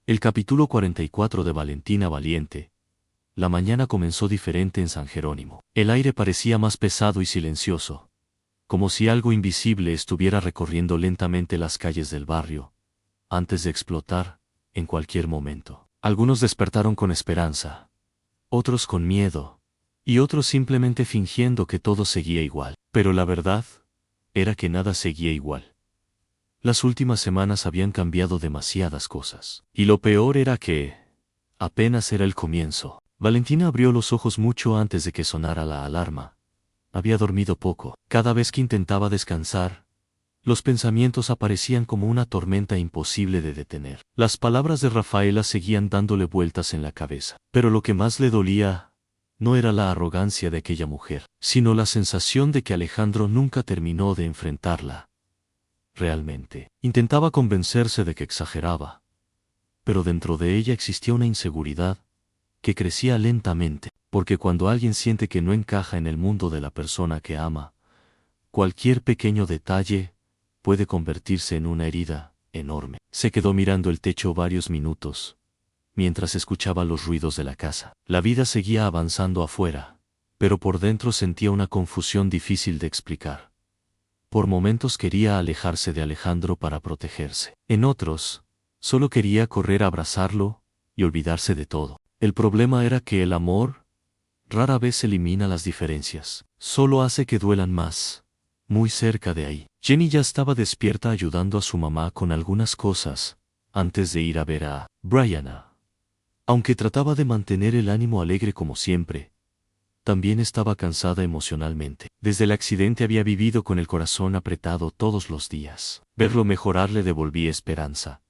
El capítulo 44 de Valentina Valiente. La mañana comenzó diferente en San Jerónimo. El aire parecía más pesado y silencioso, como si algo invisible estuviera recorriendo lentamente las calles del barrio, antes de explotar, en cualquier momento. Algunos despertaron con esperanza, otros con miedo, y otros simplemente fingiendo que todo seguía igual. Pero la verdad era que nada seguía igual. Las últimas semanas habían cambiado demasiadas cosas. Y lo peor era que apenas era el comienzo. Valentina abrió los ojos mucho antes de que sonara la alarma. Había dormido poco. Cada vez que intentaba descansar, los pensamientos aparecían como una tormenta imposible de detener. Las palabras de Rafaela seguían dándole vueltas en la cabeza. Pero lo que más le dolía no era la arrogancia de aquella mujer, sino la sensación de que Alejandro nunca terminó de enfrentarla. Realmente. Intentaba convencerse de que exageraba, pero dentro de ella existía una inseguridad que crecía lentamente, porque cuando alguien siente que no encaja en el mundo de la persona que ama, cualquier pequeño detalle puede convertirse en una herida enorme. Se quedó mirando el techo varios minutos, mientras escuchaba los ruidos de la casa. La vida seguía avanzando afuera, pero por dentro sentía una confusión difícil de explicar. Por momentos quería alejarse de Alejandro para protegerse. En otros, solo quería correr a abrazarlo y olvidarse de todo. El problema era que el amor rara vez elimina las diferencias, solo hace que duelan más. Muy cerca de ahí, Jenny ya estaba despierta ayudando a su mamá con algunas cosas, antes de ir a ver a Brianna. Aunque trataba de mantener el ánimo alegre como siempre, también estaba cansada emocionalmente. Desde el accidente había vivido con el corazón apretado todos los días. Verlo mejorar le devolvía esperanza,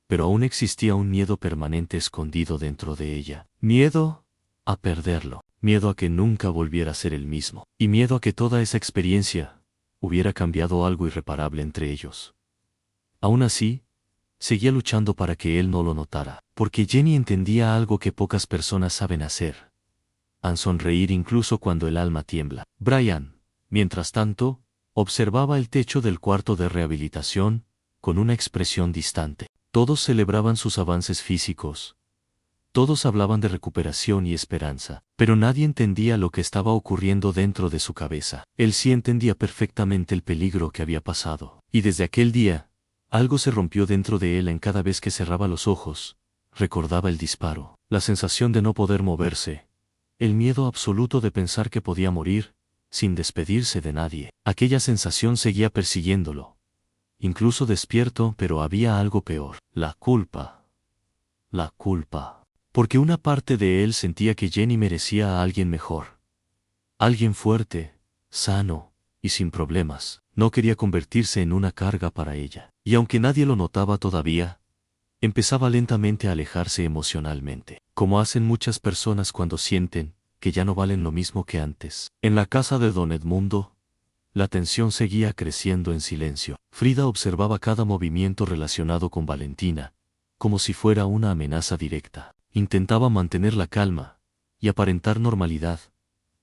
pero aún existía un miedo permanente escondido dentro de ella. Miedo a perderlo, miedo a que nunca volviera a ser el mismo, y miedo a que toda esa experiencia hubiera cambiado algo irreparable entre ellos. Aún así, seguía luchando para que él no lo notara, porque Jenny entendía algo que pocas personas saben hacer: a sonreír incluso cuando el alma tiembla. Brian, mientras tanto, observaba el techo del cuarto de rehabilitación con una expresión distante. Todos celebraban sus avances físicos. Todos hablaban de recuperación y esperanza, pero nadie entendía lo que estaba ocurriendo dentro de su cabeza. Él sí entendía perfectamente el peligro que había pasado. Y desde aquel día, algo se rompió dentro de él. En cada vez que cerraba los ojos, recordaba el disparo, la sensación de no poder moverse, el miedo absoluto de pensar que podía morir, sin despedirse de nadie. Aquella sensación seguía persiguiéndolo, incluso despierto, pero había algo peor: la culpa. La culpa. Porque una parte de él sentía que Jenny merecía a alguien mejor. Alguien fuerte, sano y sin problemas. No quería convertirse en una carga para ella. Y aunque nadie lo notaba todavía, empezaba lentamente a alejarse emocionalmente, como hacen muchas personas cuando sienten que ya no valen lo mismo que antes. En la casa de don Edmundo, la tensión seguía creciendo en silencio. Frida observaba cada movimiento relacionado con Valentina, como si fuera una amenaza directa. Intentaba mantener la calma y aparentar normalidad,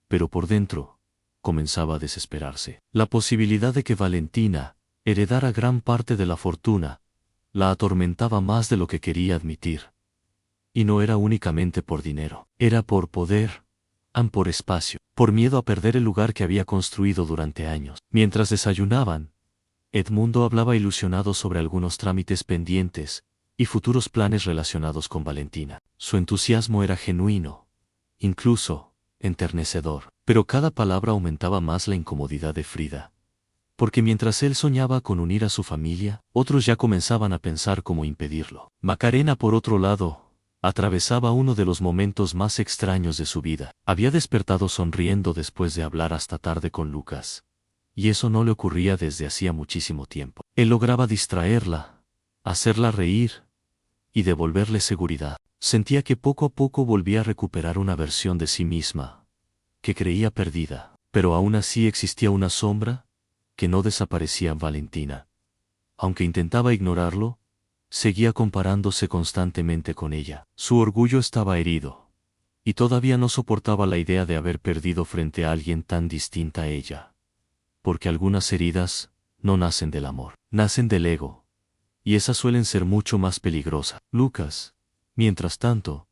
pero por dentro comenzaba a desesperarse. La posibilidad de que Valentina heredara gran parte de la fortuna la atormentaba más de lo que quería admitir. Y no era únicamente por dinero, era por poder, por espacio, por miedo a perder el lugar que había construido durante años. Mientras desayunaban, Edmundo hablaba ilusionado sobre algunos trámites pendientes y futuros planes relacionados con Valentina. Su entusiasmo era genuino, incluso enternecedor, pero cada palabra aumentaba más la incomodidad de Frida. Porque mientras él soñaba con unir a su familia, otros ya comenzaban a pensar cómo impedirlo. Macarena, por otro lado, atravesaba uno de los momentos más extraños de su vida. Había despertado sonriendo después de hablar hasta tarde con Lucas, y eso no le ocurría desde hacía muchísimo tiempo. Él lograba distraerla, hacerla reír y devolverle seguridad. Sentía que poco a poco volvía a recuperar una versión de sí misma, que creía perdida, pero aún así existía una sombra que no desaparecía en Valentina. Aunque intentaba ignorarlo, seguía comparándose constantemente con ella. Su orgullo estaba herido, y todavía no soportaba la idea de haber perdido frente a alguien tan distinta a ella. Porque algunas heridas no nacen del amor, nacen del ego, y esas suelen ser mucho más peligrosas. Lucas, Mientras tanto,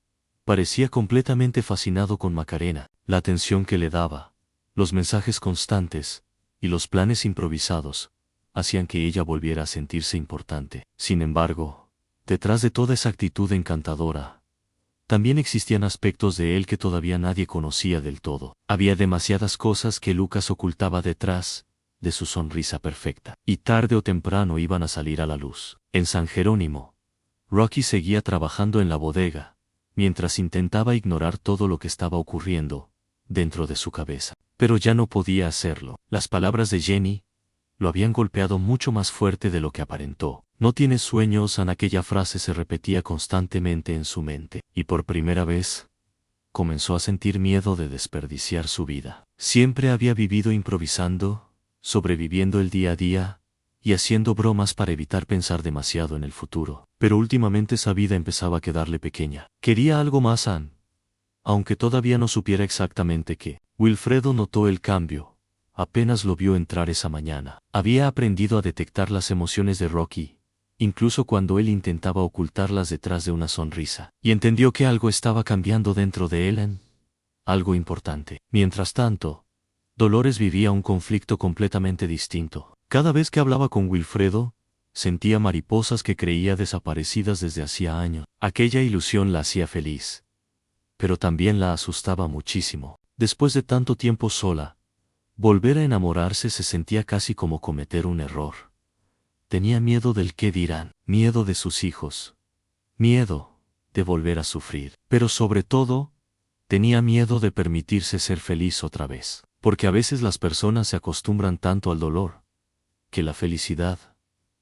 parecía completamente fascinado con Macarena, la atención que le daba, los mensajes constantes y los planes improvisados hacían que ella volviera a sentirse importante. Sin embargo, detrás de toda esa actitud encantadora, también existían aspectos de él que todavía nadie conocía del todo. Había demasiadas cosas que Lucas ocultaba detrás de su sonrisa perfecta, y tarde o temprano iban a salir a la luz. En San Jerónimo, Rocky seguía trabajando en la bodega, mientras intentaba ignorar todo lo que estaba ocurriendo dentro de su cabeza. Pero ya no podía hacerlo. Las palabras de Jenny lo habían golpeado mucho más fuerte de lo que aparentó. No tienes sueños, aquella frase se repetía constantemente en su mente, y por primera vez comenzó a sentir miedo de desperdiciar su vida. Siempre había vivido improvisando, sobreviviendo el día a día, y haciendo bromas para evitar pensar demasiado en el futuro. Pero últimamente esa vida empezaba a quedarle pequeña. Quería algo más, aunque todavía no supiera exactamente qué. Wilfredo notó el cambio. Apenas lo vio entrar esa mañana. Había aprendido a detectar las emociones de Rocky, incluso cuando él intentaba ocultarlas detrás de una sonrisa, y entendió que algo estaba cambiando dentro de él, algo importante. Mientras tanto, Dolores vivía un conflicto completamente distinto. Cada vez que hablaba con Wilfredo, sentía mariposas que creía desaparecidas desde hacía años. Aquella ilusión la hacía feliz, pero también la asustaba muchísimo. Después de tanto tiempo sola, volver a enamorarse se sentía casi como cometer un error. Tenía miedo del qué dirán, miedo de sus hijos, miedo de volver a sufrir, pero sobre todo, tenía miedo de permitirse ser feliz otra vez, porque a veces las personas se acostumbran tanto al dolor, que la felicidad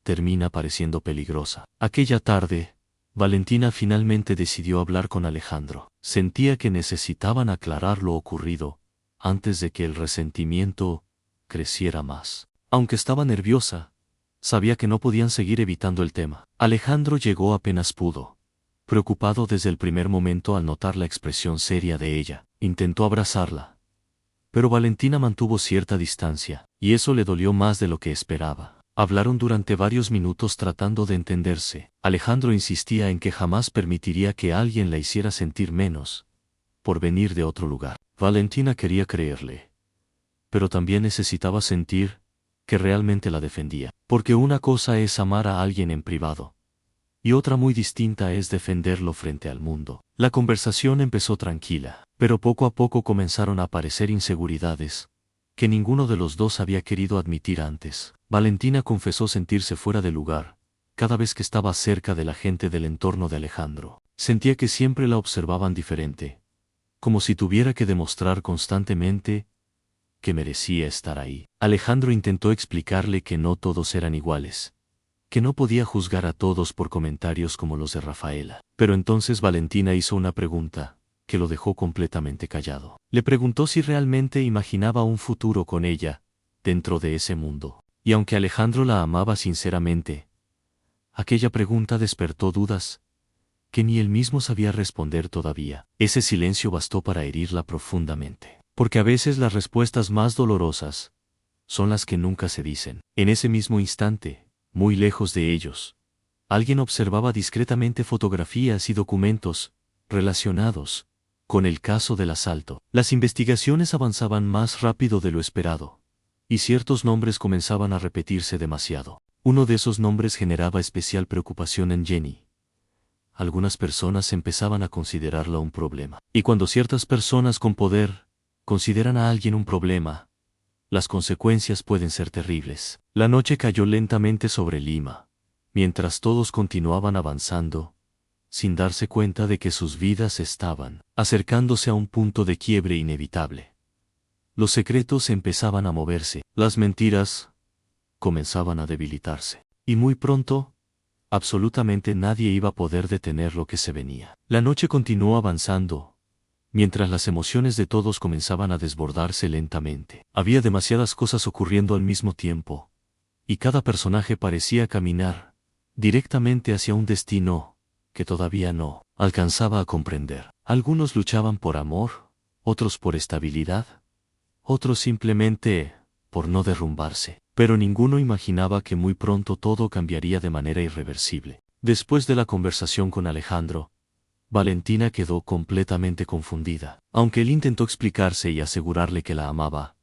termina pareciendo peligrosa. Aquella tarde, Valentina finalmente decidió hablar con Alejandro. Sentía que necesitaban aclarar lo ocurrido antes de que el resentimiento creciera más. Aunque estaba nerviosa, sabía que no podían seguir evitando el tema. Alejandro llegó apenas pudo, preocupado desde el primer momento al notar la expresión seria de ella. Intentó abrazarla, pero Valentina mantuvo cierta distancia, y eso le dolió más de lo que esperaba. Hablaron durante varios minutos tratando de entenderse. Alejandro insistía en que jamás permitiría que alguien la hiciera sentir menos por venir de otro lugar. Valentina quería creerle, pero también necesitaba sentir que realmente la defendía, porque una cosa es amar a alguien en privado, y otra muy distinta es defenderlo frente al mundo. La conversación empezó tranquila, pero poco a poco comenzaron a aparecer inseguridades que ninguno de los dos había querido admitir antes. Valentina confesó sentirse fuera de lugar cada vez que estaba cerca de la gente del entorno de Alejandro. Sentía que siempre la observaban diferente, como si tuviera que demostrar constantemente que merecía estar ahí. Alejandro intentó explicarle que no todos eran iguales, que no podía juzgar a todos por comentarios como los de Rafaela. Pero entonces Valentina hizo una pregunta que lo dejó completamente callado. Le preguntó si realmente imaginaba un futuro con ella dentro de ese mundo. Y aunque Alejandro la amaba sinceramente, aquella pregunta despertó dudas que ni él mismo sabía responder todavía. Ese silencio bastó para herirla profundamente, porque a veces las respuestas más dolorosas son las que nunca se dicen. En ese mismo instante, muy lejos de ellos, alguien observaba discretamente fotografías y documentos relacionados con el caso del asalto. Las investigaciones avanzaban más rápido de lo esperado, y ciertos nombres comenzaban a repetirse demasiado. Uno de esos nombres generaba especial preocupación en Jenny. Algunas personas empezaban a considerarla un problema. Y cuando ciertas personas con poder consideran a alguien un problema, las consecuencias pueden ser terribles. La noche cayó lentamente sobre Lima, mientras todos continuaban avanzando, sin darse cuenta de que sus vidas estaban acercándose a un punto de quiebre inevitable. Los secretos empezaban a moverse, las mentiras comenzaban a debilitarse, y muy pronto, absolutamente nadie iba a poder detener lo que se venía. La noche continuó avanzando, mientras las emociones de todos comenzaban a desbordarse lentamente. Había demasiadas cosas ocurriendo al mismo tiempo, y cada personaje parecía caminar directamente hacia un destino que todavía no alcanzaba a comprender. Algunos luchaban por amor, otros por estabilidad, otros simplemente por no derrumbarse. Pero ninguno imaginaba que muy pronto todo cambiaría de manera irreversible. Después de la conversación con Alejandro, Valentina quedó completamente confundida. Aunque él intentó explicarse y asegurarle que la amaba,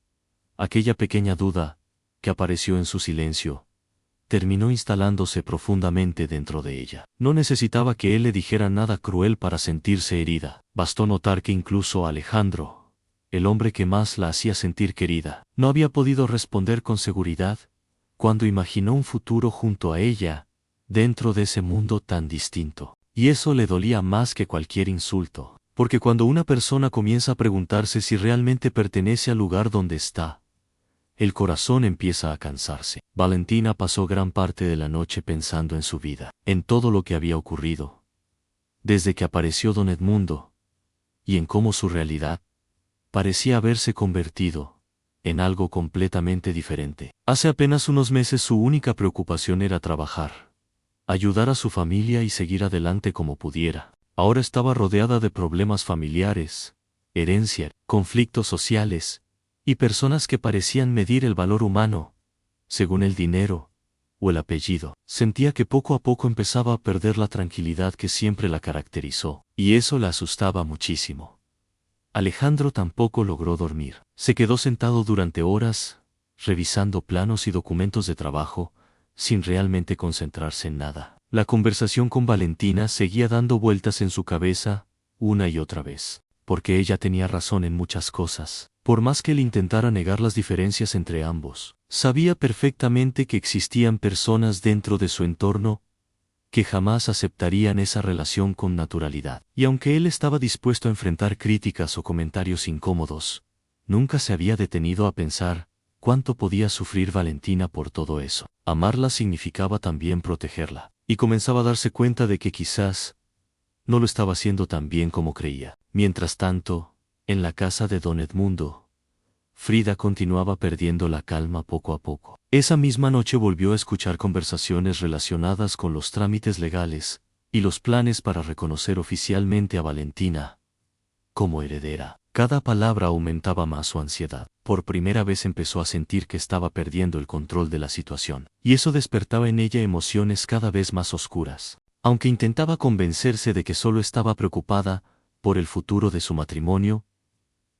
aquella pequeña duda, que apareció en su silencio, terminó instalándose profundamente dentro de ella. No necesitaba que él le dijera nada cruel para sentirse herida. Bastó notar que incluso Alejandro, el hombre que más la hacía sentir querida, no había podido responder con seguridad cuando imaginó un futuro junto a ella, dentro de ese mundo tan distinto. Y eso le dolía más que cualquier insulto, porque cuando una persona comienza a preguntarse si realmente pertenece al lugar donde está, el corazón empieza a cansarse. Valentina pasó gran parte de la noche pensando en su vida, en todo lo que había ocurrido, desde que apareció don Edmundo, y en cómo su realidad parecía haberse convertido en algo completamente diferente. Hace apenas unos meses su única preocupación era trabajar, ayudar a su familia y seguir adelante como pudiera. Ahora estaba rodeada de problemas familiares, herencia, conflictos sociales, y personas que parecían medir el valor humano, según el dinero o el apellido. Sentía que poco a poco empezaba a perder la tranquilidad que siempre la caracterizó, y eso la asustaba muchísimo. Alejandro tampoco logró dormir. Se quedó sentado durante horas, revisando planos y documentos de trabajo, sin realmente concentrarse en nada. La conversación con Valentina seguía dando vueltas en su cabeza, una y otra vez, porque ella tenía razón en muchas cosas. Por más que él intentara negar las diferencias entre ambos, sabía perfectamente que existían personas dentro de su entorno que jamás aceptarían esa relación con naturalidad. Y aunque él estaba dispuesto a enfrentar críticas o comentarios incómodos, nunca se había detenido a pensar cuánto podía sufrir Valentina por todo eso. Amarla significaba también protegerla, y comenzaba a darse cuenta de que quizás no lo estaba haciendo tan bien como creía. Mientras tanto, en la casa de don Edmundo, Frida continuaba perdiendo la calma poco a poco. Esa misma noche volvió a escuchar conversaciones relacionadas con los trámites legales y los planes para reconocer oficialmente a Valentina como heredera. Cada palabra aumentaba más su ansiedad. Por primera vez empezó a sentir que estaba perdiendo el control de la situación, y eso despertaba en ella emociones cada vez más oscuras. Aunque intentaba convencerse de que solo estaba preocupada por el futuro de su matrimonio,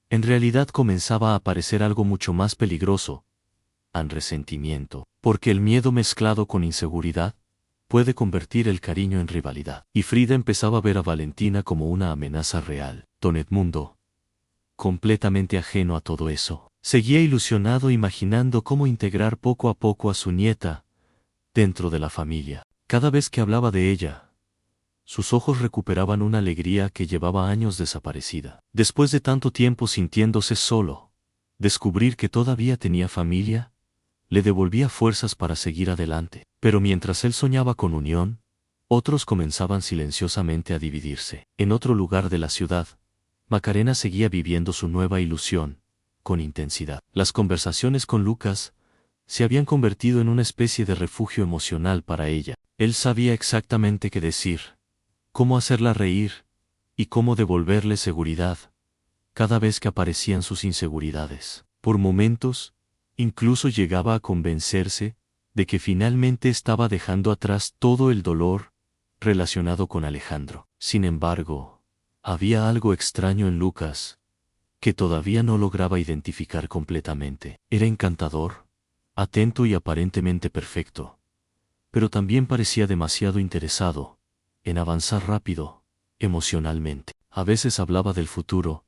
en realidad comenzaba a aparecer algo mucho más peligroso, un resentimiento, porque el miedo mezclado con inseguridad puede convertir el cariño en rivalidad. Y Frida empezaba a ver a Valentina como una amenaza real. Don Edmundo, completamente ajeno a todo eso, seguía ilusionado imaginando cómo integrar poco a poco a su nieta dentro de la familia. Cada vez que hablaba de ella, sus ojos recuperaban una alegría que llevaba años desaparecida. Después de tanto tiempo sintiéndose solo, descubrir que todavía tenía familia le devolvía fuerzas para seguir adelante. Pero mientras él soñaba con unión, otros comenzaban silenciosamente a dividirse. En otro lugar de la ciudad, Macarena seguía viviendo su nueva ilusión, con intensidad. Las conversaciones con Lucas se habían convertido en una especie de refugio emocional para ella. Él sabía exactamente qué decir, cómo hacerla reír y cómo devolverle seguridad cada vez que aparecían sus inseguridades. Por momentos, incluso llegaba a convencerse de que finalmente estaba dejando atrás todo el dolor relacionado con Alejandro. Sin embargo, había algo extraño en Lucas que todavía no lograba identificar completamente. Era encantador, atento y aparentemente perfecto, pero también parecía demasiado interesado en avanzar rápido, emocionalmente. A veces hablaba del futuro,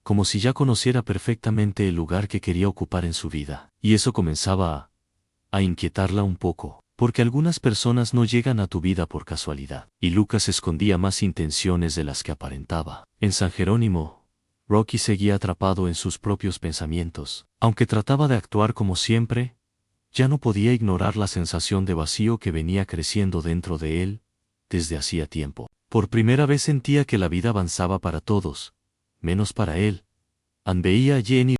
como si ya conociera perfectamente el lugar que quería ocupar en su vida. Y eso comenzaba a inquietarla un poco, porque algunas personas no llegan a tu vida por casualidad. Y Lucas escondía más intenciones de las que aparentaba. En San Jerónimo, Rocky seguía atrapado en sus propios pensamientos. Aunque trataba de actuar como siempre, ya no podía ignorar la sensación de vacío que venía creciendo dentro de él desde hacía tiempo. Por primera vez sentía que la vida avanzaba para todos, menos para él. Veía a Jenny